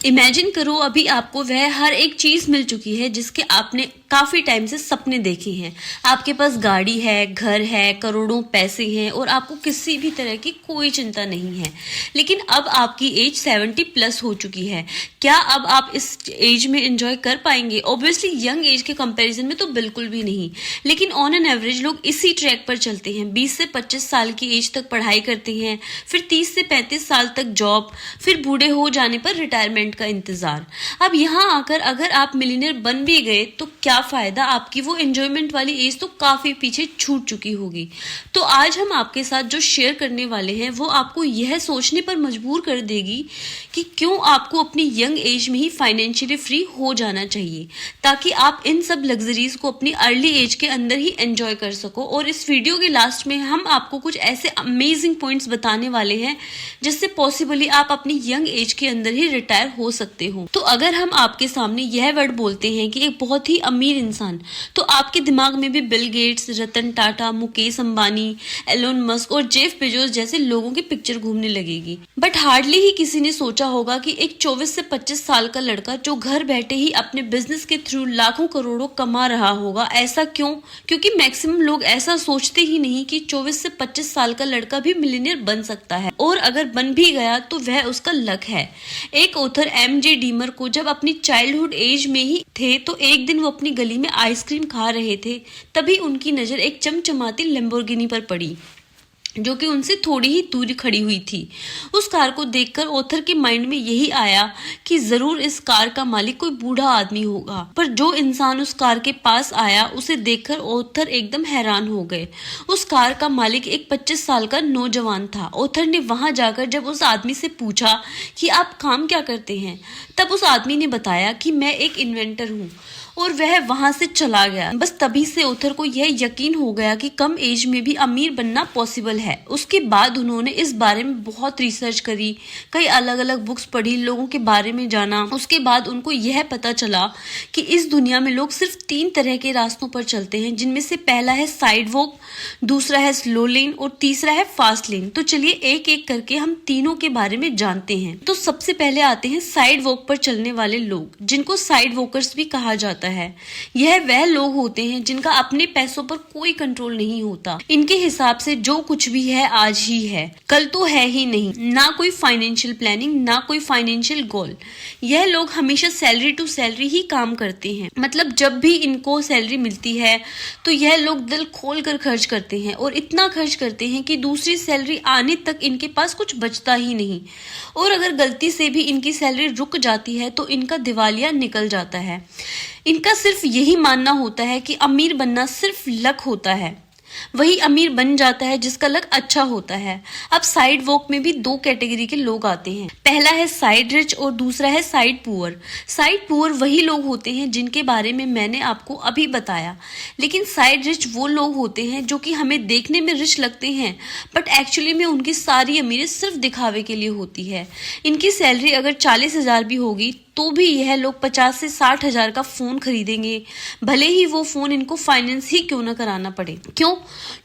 Imagine करो अभी आपको वह हर एक चीज मिल चुकी है जिसके आपने काफी टाइम से सपने देखे हैं। आपके पास गाड़ी है, घर है, करोड़ों पैसे हैं और आपको किसी भी तरह की कोई चिंता नहीं है। लेकिन अब आपकी एज 70 प्लस हो चुकी है। क्या अब आप इस एज में एंजॉय कर पाएंगे? ऑब्वियसली यंग एज के कंपैरिजन में तो बिल्कुल भी नहीं। लेकिन ऑन एन एवरेज लोग इसी ट्रैक पर चलते हैं। 20 से 25 साल की एज तक पढ़ाई करते हैं, फिर 30 से 35 साल तक जॉब, फिर बूढ़े हो जाने पर रिटायरमेंट का इंतजार। अब यहाँ आकर अगर आप मिलियनेयर बन भी गए तो क्या फायदा? आपकी वो एंजॉयमेंट वाली एज तो काफी पीछे छूट चुकी होगी। तो आज हम आपके साथ जो शेयर करने वाले हैं वो आपको यह सोचने पर मजबूर कर देगी कि क्यों आपको अपनी यंग एज में ही फाइनेंशियली फ्री हो जाना चाहिए, ताकि आप इन सब लग्जरीज को अपनी अर्ली एज के अंदर ही एंजॉय कर सको। और इस वीडियो के लास्ट में हम आपको कुछ ऐसे अमेजिंग पॉइंट्स बताने वाले हैं जिससे पॉसिबली आप अपनी यंग एज के अंदर ही रिटायर हो सकते हो। तो अगर हम आपके सामने यह वर्ड बोलते हैं कि एक बहुत ही अमीर इंसान, तो आपके दिमाग में भी Bill Gates, Ratan Tata, Mukesh Ambani, Elon Musk और जेफ बेजोस जैसे लोगों की पिक्चर घूमने लगेगी। बट हार्डली ही किसी ने सोचा होगा कि एक 24 से 25 साल का लड़का जो घर बैठे ही अपने बिजनेस के थ्रू लाखों करोड़ों कमा रहा होगा। ऐसा क्यों? क्योंकि मैक्सिमम लोग ऐसा सोचते ही नहीं कि 24 से 25 साल का लड़का भी मिलियनेयर बन सकता है, और अगर बन भी गया तो वह उसका लक है। एक ऑथर एम.जे. डीमर को जब अपनी चाइल्डहुड एज में ही थे तो एक दिन वो अपनी गली में आइसक्रीम खा रहे थे, तभी उनकी नजर एक चमचमाती लैम्बोर्गिनी पर पड़ी जो कि उनसे थोड़ी ही दूरी खड़ी हुई थी। उस कार को देखकर ऑथर के माइंड में यही आया कि जरूर इस कार का मालिक कोई बूढ़ा आदमी होगा। पर जो इंसान उस कार के पास आया उसे देखकर ऑथर एकदम हैरान हो गए। उस कार का मालिक एक 25 साल का नौजवान था। ऑथर ने वहां जाकर जब उस आदमी से पूछा कि आप काम क्या करते हैं, तब उस आदमी ने बताया कि मैं एक इन्वेंटर हूँ, और वह वहां से चला गया। बस तभी से ऑथर को यह यकीन हो गया कि कम एज में भी अमीर बनना पॉसिबल है। उसके बाद उन्होंने इस बारे में बहुत रिसर्च करी, कई अलग अलग बुक्स पढ़ी, लोगों के बारे में जाना। उसके बाद उनको यह पता चला कि इस दुनिया में लोग सिर्फ 3 तरह के रास्तों पर चलते हैं, जिनमें से पहला है साइड वॉक, दूसरा है स्लो लेन और तीसरा है फास्ट लेन। तो चलिए एक एक करके हम तीनों के बारे में जानते हैं। तो सबसे पहले आते हैं साइड वॉक पर चलने वाले लोग, जिनको साइड वॉकर्स भी कहा जाता है। यह वह लोग होते हैं जिनका अपने पैसों पर कोई कंट्रोल नहीं होता। इनके हिसाब से जो कुछ भी है आज ही है, कल तो है ही नहीं। ना कोई फाइनेंशियल प्लानिंग, ना कोई फाइनेंशियल गोल। यह लोग हमेशा सैलरी टू सैलरी ही काम करते हैं। मतलब जब भी इनको सैलरी मिलती है तो यह लोग दिल खोल कर खर्च करते हैं, और इतना खर्च करते हैं कि दूसरी सैलरी आने तक इनके पास कुछ बचता ही नहीं। और अगर गलती से भी इनकी सैलरी रुक जाती है तो इनका दिवालिया निकल जाता है। इनका सिर्फ यही मानना होता है कि अमीर बनना सिर्फ लक होता है। वही अमीर बन जाता है जिसका लक अच्छा होता है। अब साइड वॉक में भी 2 कैटेगरी के लोग आते हैं। पहला है साइड रिच और दूसरा है साइड पुअर। साइड पुअर वही लोग होते हैं जिनके बारे में मैंने आपको अभी बताया। लेकिन साइड रिच वो लोग होते हैं जो कि हमें देखने में रिच लगते हैं, बट एक्चुअली में उनकी सारी अमीरी सिर्फ दिखावे के लिए होती है। इनकी सैलरी अगर 40,000 भी होगी तो भी यह लोग 50 से 60 हजार का फोन खरीदेंगे, भले ही वो फोन इनको फाइनेंस ही क्यों ना कराना पड़े। क्यों?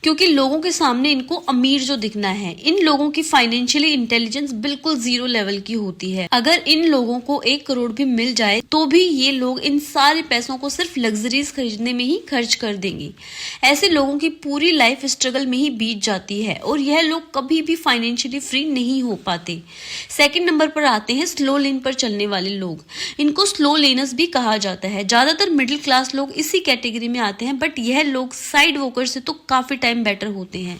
क्योंकि लोगों के सामने इनको अमीर जो दिखना है। इन लोगों की फाइनेंशियली इंटेलिजेंस बिल्कुल 0 लेवल की होती है। अगर इन लोगों को 1 करोड़ भी मिल जाए तो भी ये लोग इन सारे पैसों को सिर्फ लग्जरीज खरीदने में ही खर्च कर देंगे। ऐसे लोगों की पूरी लाइफ स्ट्रगल में ही बीत जाती है और यह लोग कभी भी फाइनेंशियली फ्री नहीं हो पाते। सेकंड नंबर पर आते हैं स्लो लेन पर चलने वाले लोग। इनको स्लो लेनर्स भी कहा जाता है। ज्यादातर मिडिल क्लास लोग इसी कैटेगरी में आते हैं, बट यह लोग साइड वॉकर से तो काफी टाइम बेटर होते हैं।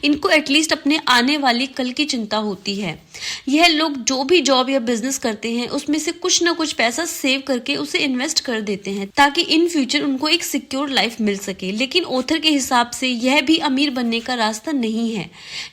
इनको एटलीस्ट अपने आने वाली कल की चिंता होती है। यह लोग जो भी जॉब या बिजनेस करते हैं उसमें से कुछ ना कुछ पैसा सेव करके उसे इन्वेस्ट कर देते हैं, ताकि इन फ्यूचर उनको एक सिक्योर लाइफ मिल सके। लेकिन ऑथर के हिसाब से यह भी अमीर बनने का रास्ता नहीं है।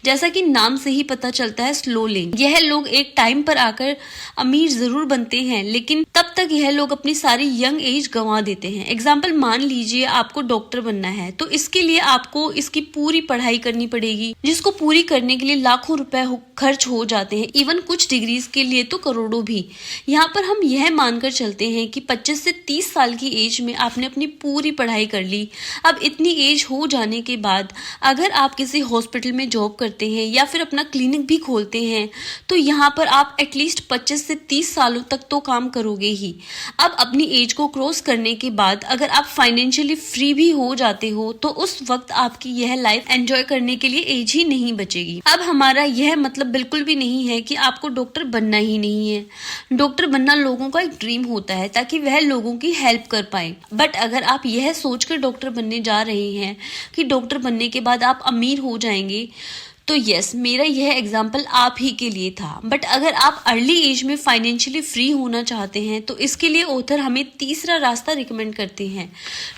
जैसा कि नाम से ही पता चलता है, स्लो लेन। यह लोग एक टाइम पर आकर अमीर जरूर बनते हैं, लेकिन तब तक यह लोग अपनी सारी यंग एज गंवा देते हैं। एग्जाम्पल मान लीजिए आपको डॉक्टर बनना है, तो इसके लिए आपको इसकी पूरी पढ़ाई करनी पड़ेगी, जिसको पूरी करने के लिए लाखों रुपए खर्च हो जाते हैं, इवन कुछ डिग्रीज के लिए तो करोड़ों भी। यहाँ पर हम यह मानकर चलते हैं कि 25 से 30 साल की एज में आपने अपनी पूरी पढ़ाई कर ली। अब इतनी एज हो जाने के बाद अगर आप किसी हॉस्पिटल में जॉब करते हैं या फिर अपना क्लिनिक भी खोलते हैं, तो यहाँ पर आप एटलीस्ट 25 से 30 सालों तक तो काम करोगे ही। अब अपनी एज को क्रॉस करने के बाद अगर आप फाइनेंशियली फ्री भी हो जाते हो, तो उस वक्त आपकी यह लाइफ एंजॉय करने के लिए एज ही नहीं बचेगी। अब हमारा यह मतलब बिल्कुल भी नहीं है कि आपको डॉक्टर बनना ही नहीं है। डॉक्टर बनना लोगों का एक ड्रीम होता है ताकि वह लोगों की हेल्प कर पाए। बट अगर आप यह सोचकर डॉक्टर बनने जा रहे हैं कि डॉक्टर बनने के बाद आप अमीर हो जाएंगे, तो यस, मेरा यह एग्जाम्पल आप ही के लिए था। बट अगर आप अर्ली एज में फाइनेंशियली फ्री होना चाहते हैं, तो इसके लिए ऑथर हमें तीसरा रास्ता रिकमेंड करते हैं,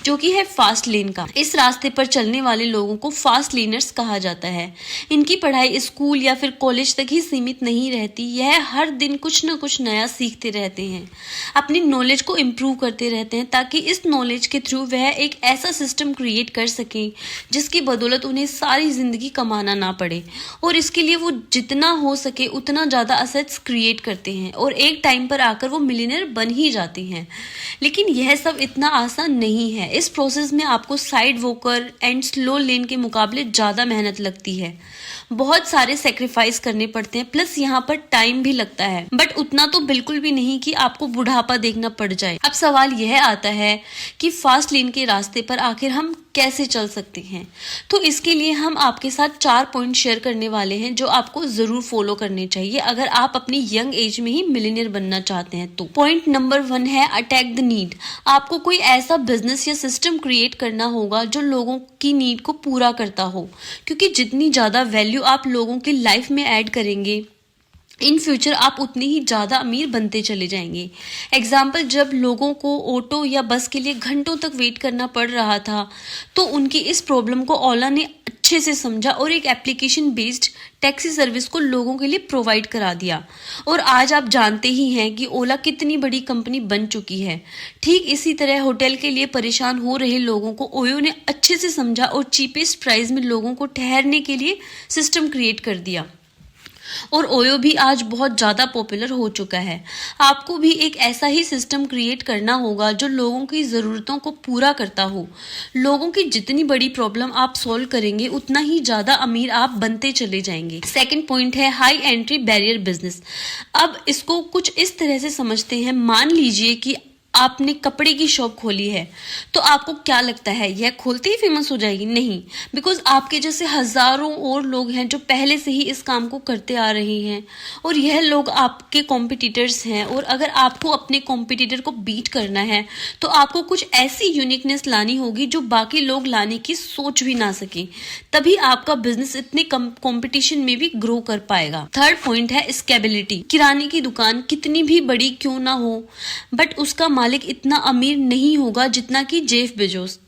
जो कि है फास्ट लेन का। इस रास्ते पर चलने वाले लोगों को फास्ट लेनर्स कहा जाता है। इनकी पढ़ाई स्कूल या फिर कॉलेज तक ही सीमित नहीं रहती, यह हर दिन कुछ न कुछ नया सीखते रहते हैं, अपनी नॉलेज को इम्प्रूव करते रहते हैं, ताकि इस नॉलेज के थ्रू वह एक ऐसा सिस्टम क्रिएट कर सकें जिसकी बदौलत उन्हें सारी जिंदगी कमाना ना पड़े। और इसके लिए वो जितना हो सके उतना ज्यादा असेट्स क्रिएट करते हैं और एक टाइम पर आकर वो मिलियनेयर बन ही जाते हैं। लेकिन यह सब इतना आसान नहीं है। इस प्रोसेस में आपको साइड वॉकर एंड स्लो लेन के मुकाबले ज्यादा मेहनत लगती है, बहुत सारे सेक्रीफाइस करने पड़ते हैं, प्लस यहाँ पर टाइम भी लगता है। बट उतना तो बिल्कुल भी नहीं कि आपको बुढ़ापा देखना पड़ जाए। अब सवाल यह आता है कि फास्ट लेन के रास्ते पर आखिर हम कैसे चल सकते हैं। तो इसके लिए हम आपके साथ 4 पॉइंट शेयर करने वाले हैं जो आपको जरूर फॉलो करने चाहिए अगर आप अपनी यंग एज में ही मिलियनेयर बनना चाहते हैं। तो पॉइंट नंबर 1 है अटैक द नीड। आपको कोई ऐसा बिजनेस या सिस्टम क्रिएट करना होगा जो लोगों की नीड को पूरा करता हो, क्योंकि जितनी ज्यादा वैल्यू आप लोगों की लाइफ में ऐड करेंगे, इन फ्यूचर आप उतने ही ज़्यादा अमीर बनते चले जाएंगे। एग्जाम्पल, जब लोगों को ऑटो या बस के लिए घंटों तक वेट करना पड़ रहा था, तो उनकी इस प्रॉब्लम को ओला ने अच्छे से समझा और एक एप्लीकेशन बेस्ड टैक्सी सर्विस को लोगों के लिए प्रोवाइड करा दिया। और आज आप जानते ही हैं कि ओला कितनी बड़ी कंपनी बन चुकी है। ठीक इसी तरह होटल के लिए परेशान हो रहे लोगों को ओयो ने अच्छे से समझा और चीपेस्ट प्राइस में लोगों को ठहरने के लिए सिस्टम क्रिएट कर दिया। और ओयो भी आज बहुत ज़्यादा पॉपुलर हो चुका है। आपको भी एक ऐसा ही सिस्टम क्रिएट करना होगा जो लोगों की ज़रूरतों को पूरा करता हो। लोगों की जितनी बड़ी प्रॉब्लम आप सॉल्व करेंगे, उतना ही ज़्यादा अमीर आप बनते चले जाएंगे। सेकंड पॉइंट है हाई एंट्री बैरियर बिजनेस। अब इसको कुछ इस तरह से समझते हैं, मान लीजिए कि आपने कपड़े की शॉप खोली है, तो आपको क्या लगता है यह खोलते ही फेमस हो जाएगी? नहीं, बिकॉज आपके जैसे हजारों और लोग हैं जो पहले से ही इस काम को करते आ रहे हैं और यह लोग आपके कॉम्पिटिटर्स हैं। और अगर आपको अपने कॉम्पिटिटर को बीट करना है, तो आपको कुछ ऐसी यूनिकनेस लानी होगी जो बाकी लोग लाने की सोच भी ना सके, तभी आपका बिजनेस इतने कॉम्पिटिशन में भी ग्रो कर पाएगा। थर्ड पॉइंट है स्केलेबिलिटी। किराने की दुकान कितनी भी बड़ी क्यों ना हो, बट उसका मालिक इतना अमीर नहीं होगा जितना कि जेफ बेजोस।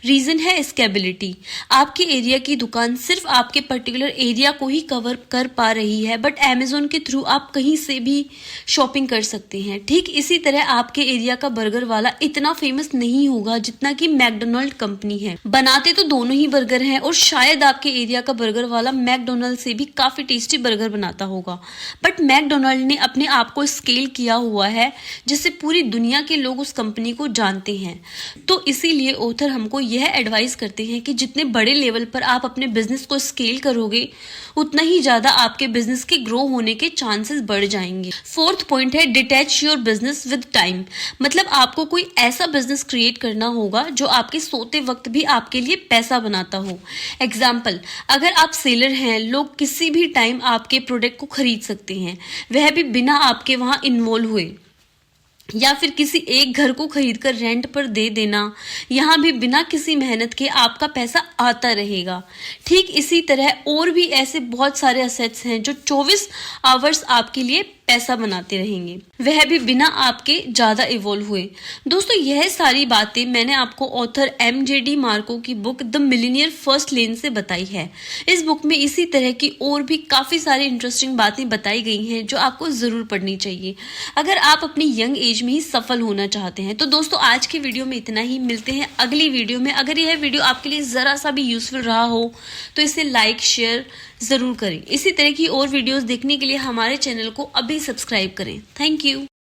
रीजन है स्केलेबिलिटी। आपके एरिया की दुकान सिर्फ आपके पर्टिकुलर एरिया को ही कवर कर पा रही है, बट अमेज़न के थ्रू आप कहीं से भी शॉपिंग कर सकते हैं। ठीक इसी तरह आपके एरिया का बर्गर वाला इतना फेमस नहीं होगा जितना कि मैकडोनल्ड कंपनी है। बनाते तो दोनों ही बर्गर हैं और शायद आपके एरिया का बर्गर वाला मैकडोनल्ड से भी काफी टेस्टी बर्गर बनाता होगा, बट मैकडोनल्ड ने अपने आप को स्केल किया हुआ है जिससे पूरी दुनिया के लोग उस कंपनी को जानते हैं। तो इसीलिए ऑथर हमको यह एडवाइस करते हैं कि जितने बड़े लेवल पर आप अपने बिजनेस को स्केल करोगे, उतना ही ज्यादा आपके बिजनेस के ग्रो होने के चांसेस बढ़ जाएंगे। फोर्थ पॉइंट है detach your business with time. मतलब आपको कोई ऐसा बिजनेस क्रिएट करना होगा जो आपके सोते वक्त भी आपके लिए पैसा बनाता हो। एग्जाम्पल, अगर आप सेलर हैं, लोग किसी भी टाइम आपके प्रोडक्ट को खरीद सकते हैं, वह भी बिना आपके वहां इन्वॉल्व हुए। या फिर किसी एक घर को खरीदकर रेंट पर दे देना, यहाँ भी बिना किसी मेहनत के आपका पैसा आता रहेगा। ठीक इसी तरह और भी ऐसे बहुत सारे असेट्स हैं जो 24 आवर्स आपके लिए पैसा बनाते रहेंगे, वह भी बिना आपके ज्यादा इवॉल्व हुए। दोस्तों, यह सारी बातें मैंने आपको ऑथर MJD मार्को की बुक द मिलियनियर फर्स्ट लेन से बताई है। इस बुक में इसी तरह की और भी काफी सारी इंटरेस्टिंग बातें बताई गई हैं जो आपको जरूर पढ़नी चाहिए अगर आप अपनी यंग एज में ही सफल होना चाहते हैं। तो दोस्तों, आज की वीडियो में इतना ही। मिलते हैं अगली वीडियो में। अगर यह वीडियो आपके लिए जरा सा भी यूजफुल रहा हो तो इसे लाइक शेयर जरूर करें। इसी तरह की और वीडियोस देखने के लिए हमारे चैनल को अभी सब्सक्राइब करें। Thank you.